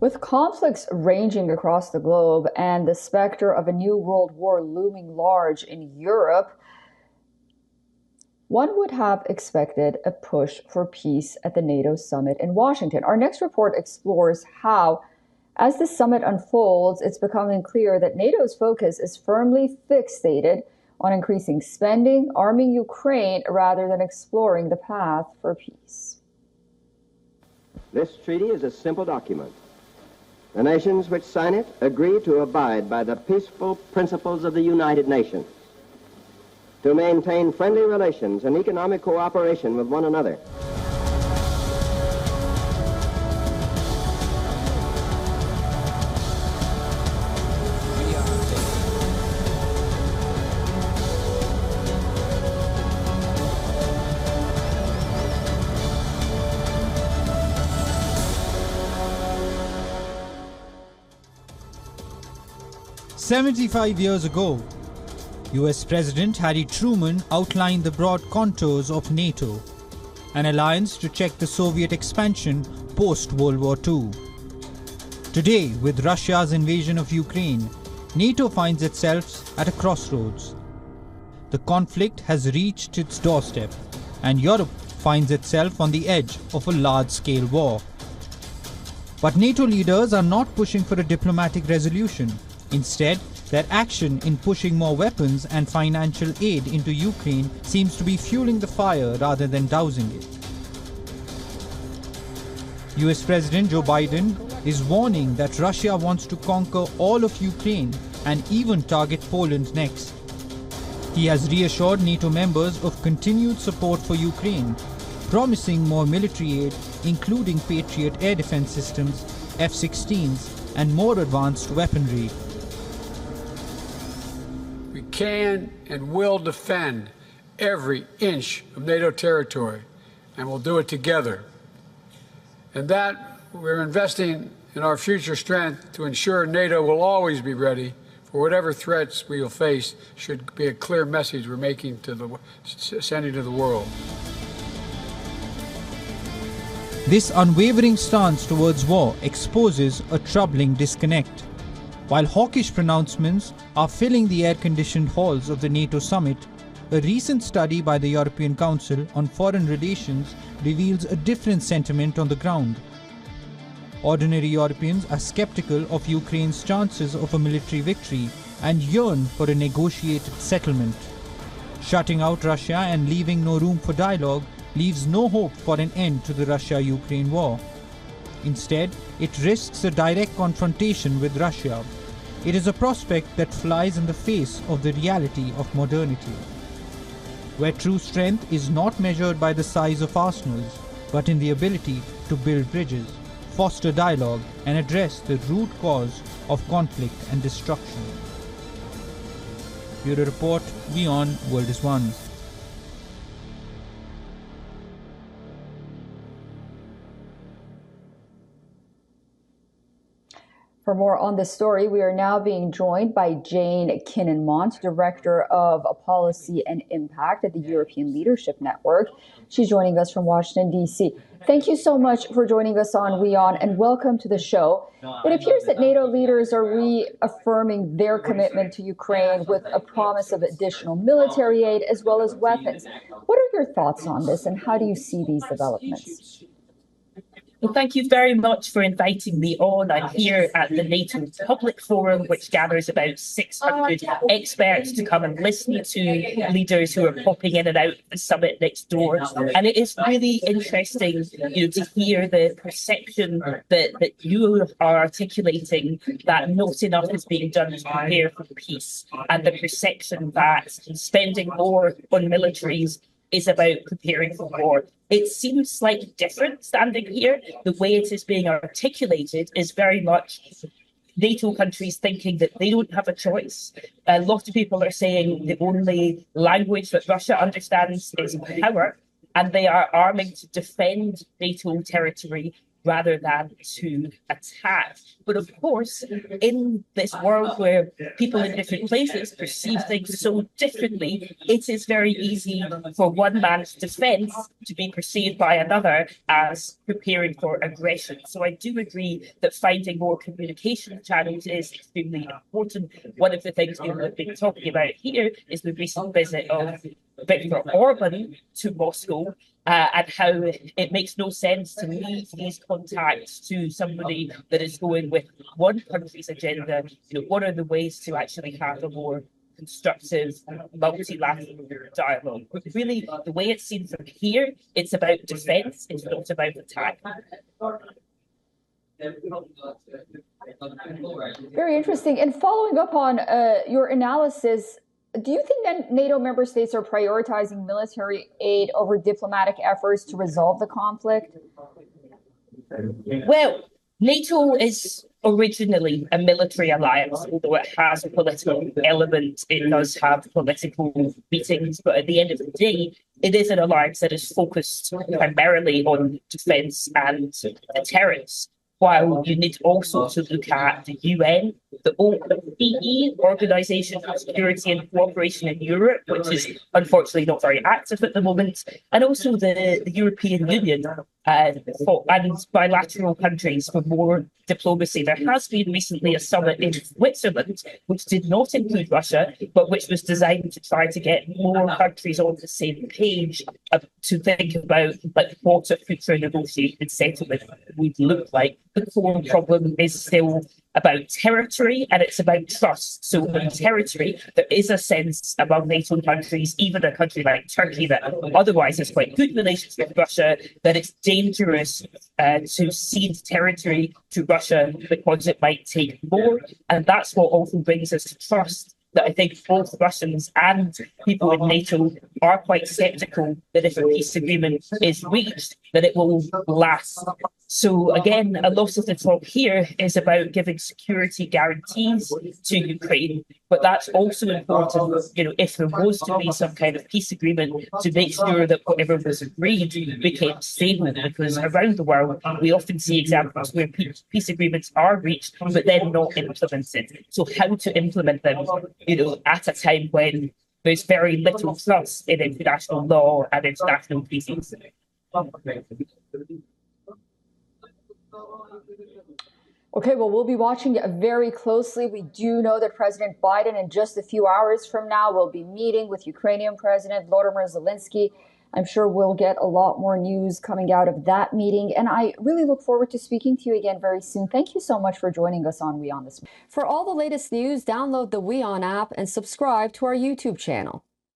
With conflicts ranging across the globe and the specter of a new world war looming large in Europe, one would have expected a push for peace at the NATO summit in Washington. Our next report explores how, as the summit unfolds, it's becoming clear that NATO's focus is firmly fixated on increasing spending, arming Ukraine, rather than exploring the path for peace. This treaty is a simple document. The nations which sign it agree to abide by the peaceful principles of the United Nations, to maintain friendly relations and economic cooperation with one another. "75 years ago, US President Harry Truman outlined the broad contours of NATO, an alliance to check the Soviet expansion post-World War II. Today, with Russia's invasion of Ukraine, NATO finds itself at a crossroads. The conflict has reached its doorstep, and Europe finds itself on the edge of a large-scale war. But NATO leaders are not pushing for a diplomatic resolution. Instead, their action in pushing more weapons and financial aid into Ukraine seems to be fueling the fire rather than dousing it. US President Joe Biden is warning that Russia wants to conquer all of Ukraine and even target Poland next. He has reassured NATO members of continued support for Ukraine, promising more military aid, including Patriot air defense systems, F-16s, and more advanced weaponry. We can and will defend every inch of NATO territory, and we'll do it together. And that we're investing in our future strength to ensure NATO will always be ready for whatever threats we will face should be a clear message we're making to sending to the world. This unwavering stance towards war exposes a troubling disconnect. While hawkish pronouncements are filling the air-conditioned halls of the NATO summit, a recent study by the European Council on Foreign Relations reveals a different sentiment on the ground. Ordinary Europeans are skeptical of Ukraine's chances of a military victory and yearn for a negotiated settlement. Shutting out Russia and leaving no room for dialogue leaves no hope for an end to the Russia-Ukraine war. Instead, it risks a direct confrontation with Russia. It is a prospect that flies in the face of the reality of modernity, where true strength is not measured by the size of arsenals, but in the ability to build bridges, foster dialogue, and address the root cause of conflict and destruction. Bureau Report, WION World is One. For more on this story, we are now being joined by Jane Kinnenmont, Director of Policy and Impact at the European Leadership Network. She's joining us from Washington, D.C. Thank you so much for joining us on WION, and welcome to the show. It appears that NATO leaders are reaffirming their commitment to Ukraine with a promise of additional military aid as well as weapons. What are your thoughts on this, and how do you see these developments? Well, thank you very much for inviting me on. I'm here at the NATO Public Forum, which gathers about 600 experts to come and listen to leaders who are popping in and out of the summit next door. And it is really interesting, to hear the perception that you are articulating that not enough is being done to prepare for peace, and the perception that spending more on militaries is about preparing for war. It seems slightly different standing here. The way it is being articulated is very much NATO countries thinking that they don't have a choice. A lot of people are saying the only language that Russia understands is power, and they are arming to defend NATO territory rather than to attack. But of course, in this world where people in different places perceive things so differently, it is very easy for one man's defense to be perceived by another as preparing for aggression. So I do agree that finding more communication channels is extremely important. One of the things we've been talking about here is the recent visit of Viktor Orban to Moscow, and how it makes no sense to leave these contacts to somebody that is going with one country's agenda. What are the ways to actually have a more constructive multilateral dialogue? But really, the way it's seen from here, it's about defense, it's not about attack. Very interesting. And following up on your analysis, do you think that NATO member states are prioritizing military aid over diplomatic efforts to resolve the conflict? Well, NATO is originally a military alliance, although it has a political element. It does have political meetings, but at the end of the day, it is an alliance that is focused primarily on defence and deterrence. While you need also to look at the UN, the OSCE, Organisation for Security and Cooperation in Europe, which is unfortunately not very active at the moment, and also the European Union and bilateral countries for more diplomacy. There has been recently a summit in Switzerland, which did not include Russia, but which was designed to try to get more countries on the same page to think about what a future negotiated settlement would look like. The core problem is still about territory, and it's about trust. So in territory, there is a sense among NATO countries, even a country like Turkey that otherwise has quite good relations with Russia, that it's dangerous to cede territory to Russia because it might take more. And that's what also brings us to trust, that I think both Russians and people in NATO are quite sceptical that if a peace agreement is reached, that it will last. So again, a lot of the talk here is about giving security guarantees to Ukraine, but that's also important, if there was to be some kind of peace agreement, to make sure that whatever was agreed became stable, because around the world, we often see examples where peace agreements are reached, but then not implemented. So how to implement them, at a time when there's very little trust in international law and international treaties. Okay, well, we'll be watching it very closely. We do know that President Biden, in just a few hours from now, will be meeting with Ukrainian President Volodymyr Zelensky. I'm sure we'll get a lot more news coming out of that meeting, and I really look forward to speaking to you again very soon. Thank you so much for joining us on WION this morning. For all the latest news, download the WION app and subscribe to our YouTube channel.